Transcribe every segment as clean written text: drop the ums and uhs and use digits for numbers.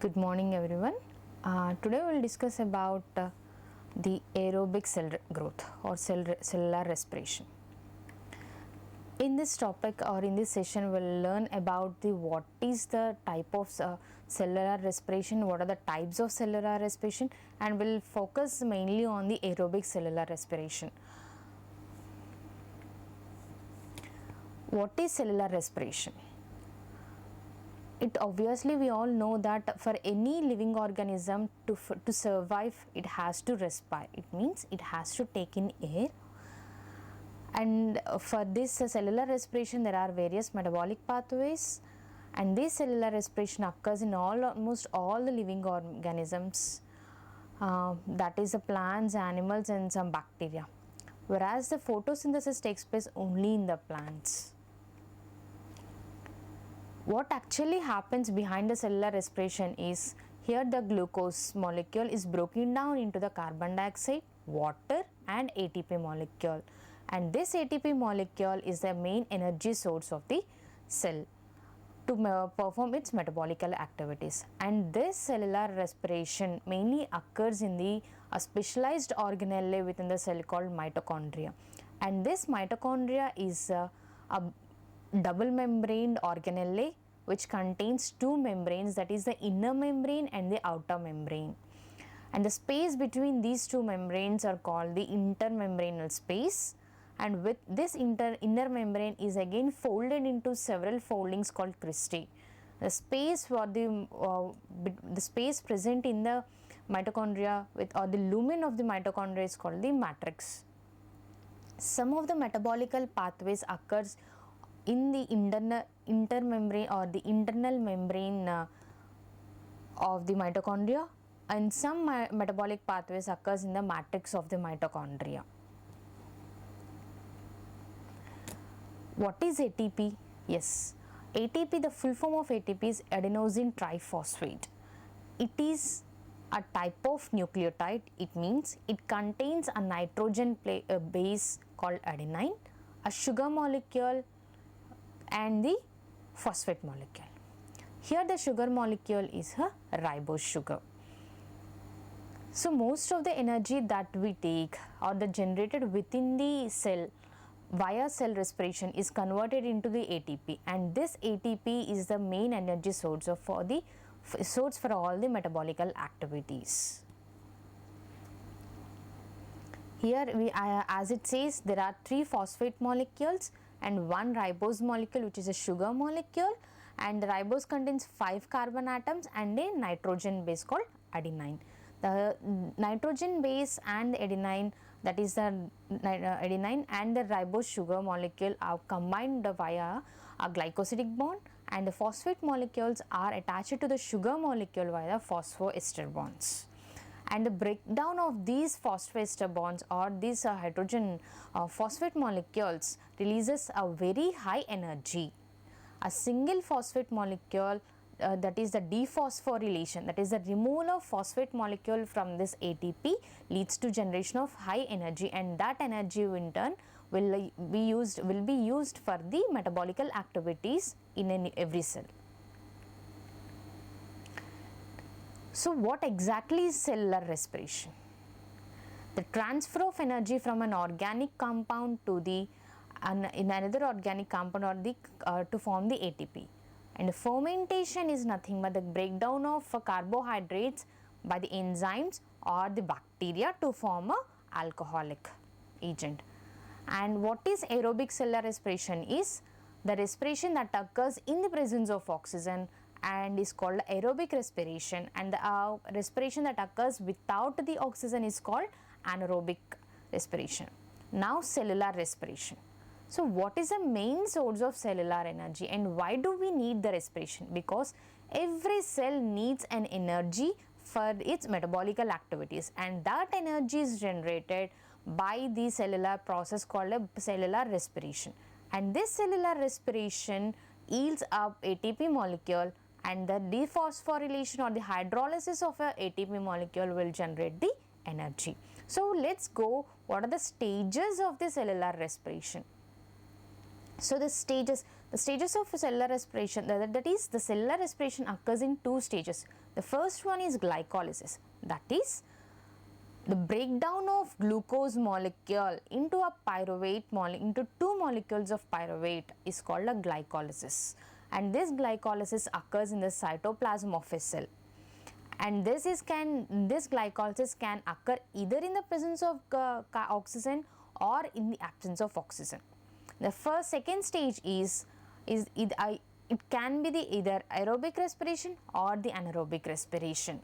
Good morning everyone. Today we will discuss about the aerobic cell growth or cellular respiration. In this topic or in this session we will learn about what is the type of cellular respiration, what are the types of cellular respiration, and we will focus mainly on the aerobic cellular respiration. What is cellular respiration? It obviously we all know that for any living organism to survive, it has to respire. It means it has to take in air, and for this cellular respiration there are various metabolic pathways, and this cellular respiration occurs in almost all the living organisms, that is the plants, animals and some bacteria, whereas the photosynthesis takes place only in the plants. What actually happens behind the cellular respiration is, here the glucose molecule is broken down into the carbon dioxide, water and ATP molecule, and this ATP molecule is the main energy source of the cell to perform its metabolic activities. And this cellular respiration mainly occurs in the specialized organelle within the cell called mitochondria, and this mitochondria is a double membraned organelle which contains two membranes, that is the inner membrane and the outer membrane, and the space between these two membranes are called the intermembranal space, and with this inner membrane is again folded into several foldings called cristae. The space for the space present in the mitochondria or the lumen of the mitochondria is called the matrix. Some of the metabolic pathways occurs in the intermembrane or the internal membrane of the mitochondria, and some metabolic pathways occurs in the matrix of the mitochondria. What is ATP? Yes, ATP, the full form of ATP is adenosine triphosphate. It is a type of nucleotide. It means it contains a nitrogen base called adenine, a sugar molecule and the phosphate molecule. Here the sugar molecule is a ribose sugar. So most of the energy that we take or the generated within the cell via cell respiration is converted into the ATP, and this ATP is the main energy source for all the metabolic activities. Here as it says, there are 3 phosphate molecules and 1 ribose molecule which is a sugar molecule, and the ribose contains 5 carbon atoms and a nitrogen base called adenine. The nitrogen base and the adenine, that is the adenine and the ribose sugar molecule, are combined via a glycosidic bond, and the phosphate molecules are attached to the sugar molecule via phosphoester bonds. And the breakdown of these phosphoester bonds or these hydrogen phosphate molecules releases a very high energy. A single phosphate molecule, that is the dephosphorylation, that is the removal of phosphate molecule from this ATP, leads to generation of high energy, and that energy in turn will be used for the metabolic activities in every cell. So what exactly is cellular respiration? The transfer of energy from an organic compound to in another organic compound or to form the ATP. And fermentation is nothing but the breakdown of carbohydrates by the enzymes or the bacteria to form a alcoholic agent. And what is aerobic cellular respiration is the respiration that occurs in the presence of oxygen and is called aerobic respiration, and the respiration that occurs without the oxygen is called anaerobic respiration. Now cellular respiration. So what is the main source of cellular energy and why do we need the respiration? Because every cell needs an energy for its metabolic activities, and that energy is generated by the cellular process called a cellular respiration, and this cellular respiration yields up ATP molecule, and the dephosphorylation or the hydrolysis of a ATP molecule will generate the energy. So let's go, what are the stages of the cellular respiration? So the The stages of cellular respiration, that is, the cellular respiration occurs in two stages. The first one is glycolysis, that is the breakdown of glucose molecule into a pyruvate into two molecules of pyruvate is called a glycolysis, and this glycolysis occurs in the cytoplasm of a cell. And this glycolysis can occur either in the presence of oxygen or in the absence of oxygen. The second stage it can be the either aerobic respiration or the anaerobic respiration.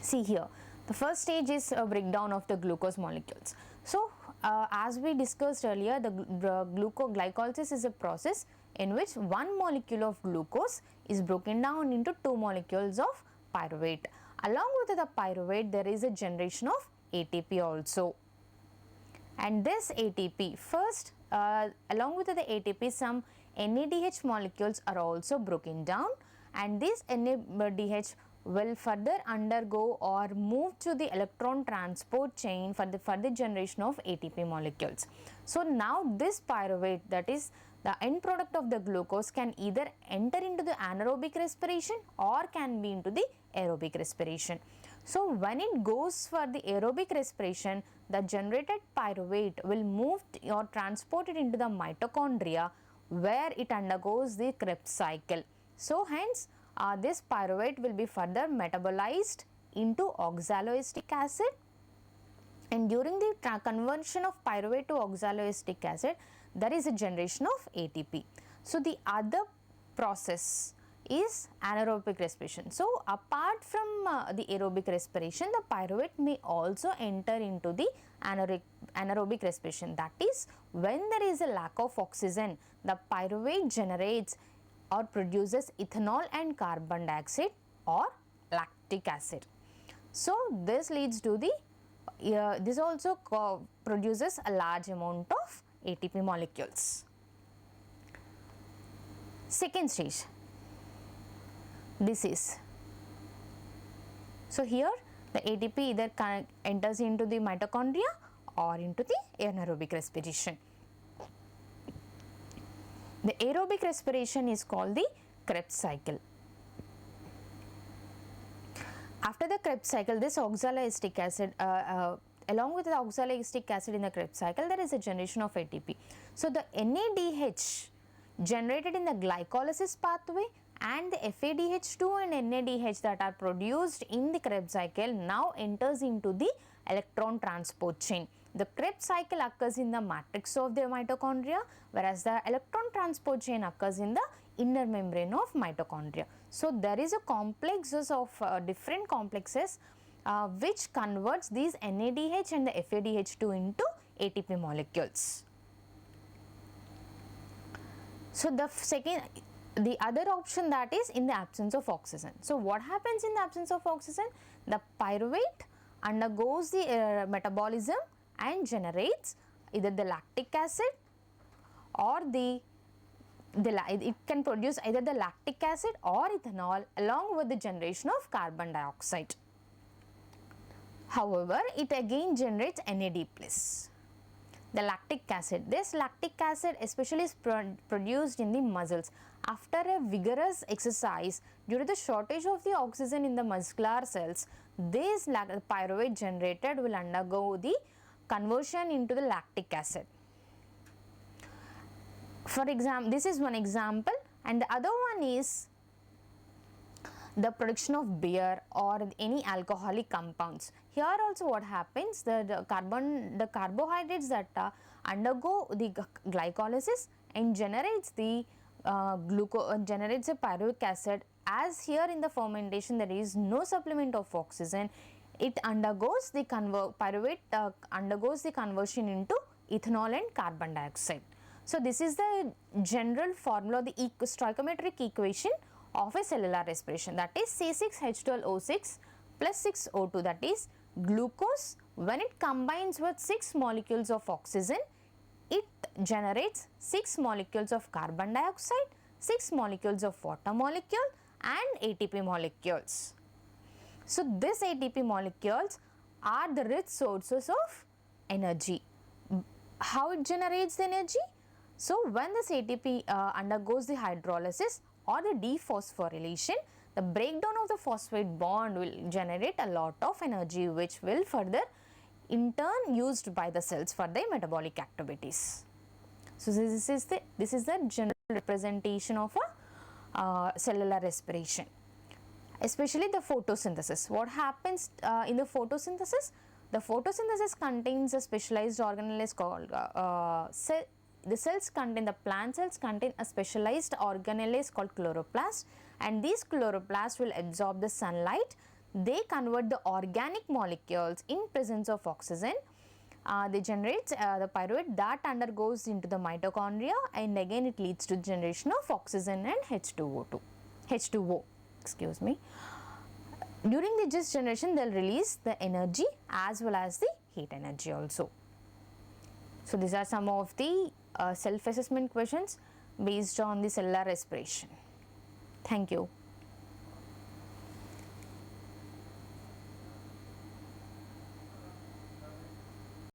See here, the first stage is a breakdown of the glucose molecules. So, as we discussed earlier, the glycolysis is a process in which one molecule of glucose is broken down into two molecules of pyruvate. Along with the pyruvate, there is a generation of ATP also. And this ATP, first, along with the ATP, some NADH molecules are also broken down, and this NADH will further undergo or move to the electron transport chain for the further generation of ATP molecules. So now this pyruvate, that is the end product of the glucose, can either enter into the anaerobic respiration or can be into the aerobic respiration. So when it goes for the aerobic respiration, the generated pyruvate will move or transported into the mitochondria, where it undergoes the Krebs cycle. So hence this pyruvate will be further metabolized into oxaloacetic acid, and during the conversion of pyruvate to oxaloacetic acid, there is a generation of ATP. So the other process is anaerobic respiration. So apart from the aerobic respiration, the pyruvate may also enter into the anaerobic respiration. That is, when there is a lack of oxygen, the pyruvate generates or produces ethanol and carbon dioxide or lactic acid. So this leads to the this also produces a large amount of ATP molecules. Second stage, this is, so here the ATP either enters into the mitochondria or into the anaerobic respiration. The aerobic respiration is called the Krebs cycle. After the Krebs cycle, this oxaloacetic acid, along with the oxaloacetic acid in the Krebs cycle, there is a generation of ATP. So the NADH generated in the glycolysis pathway and the FADH2 and NADH that are produced in the Krebs cycle now enters into the electron transport chain. The Krebs cycle occurs in the matrix of the mitochondria, whereas the electron transport chain occurs in the inner membrane of mitochondria. So there is a complexes of different complexes which converts these NADH and the FADH2 into ATP molecules. So the other option, that is in the absence of oxygen. So what happens in the absence of oxygen? The pyruvate undergoes the metabolism and generates either the lactic acid or it can produce either the lactic acid or ethanol along with the generation of carbon dioxide. However, it again generates NAD+. The lactic acid. This lactic acid especially is produced in the muscles. After a vigorous exercise, due to the shortage of the oxygen in the muscular cells, this pyruvate generated will undergo the conversion into the lactic acid. For example, this is one example, and the other one is the production of beer or any alcoholic compounds. Here also what happens, the carbohydrates that undergo the glycolysis and generates the generates a pyruvic acid. As here in the fermentation there is no supplement of oxygen, it undergoes the pyruvate undergoes the conversion into ethanol and carbon dioxide. So this is the general formula, the stoichiometric equation of a cellular respiration, that is C6H12O6 plus 6O2, that is glucose. When it combines with 6 molecules of oxygen, it generates 6 molecules of carbon dioxide, 6 molecules of water molecule and ATP molecules. So these ATP molecules are the rich sources of energy. How it generates the energy? So when this ATP undergoes the hydrolysis or the dephosphorylation, the breakdown of the phosphate bond will generate a lot of energy, which will further in turn used by the cells for their metabolic activities. So this is the general representation of a cellular respiration, especially the photosynthesis. What happens in the photosynthesis? The photosynthesis contains a specialized organelle called the plant cells contain a specialized organelle called chloroplast, and these chloroplasts will absorb the sunlight. They convert the organic molecules in presence of oxygen. They generate the pyruvate that undergoes into the mitochondria, and again it leads to generation of oxygen and H2O. Excuse me. During the this generation, they'll release the energy as well as the heat energy also. So these are some of the self-assessment questions based on the cellular respiration. Thank you.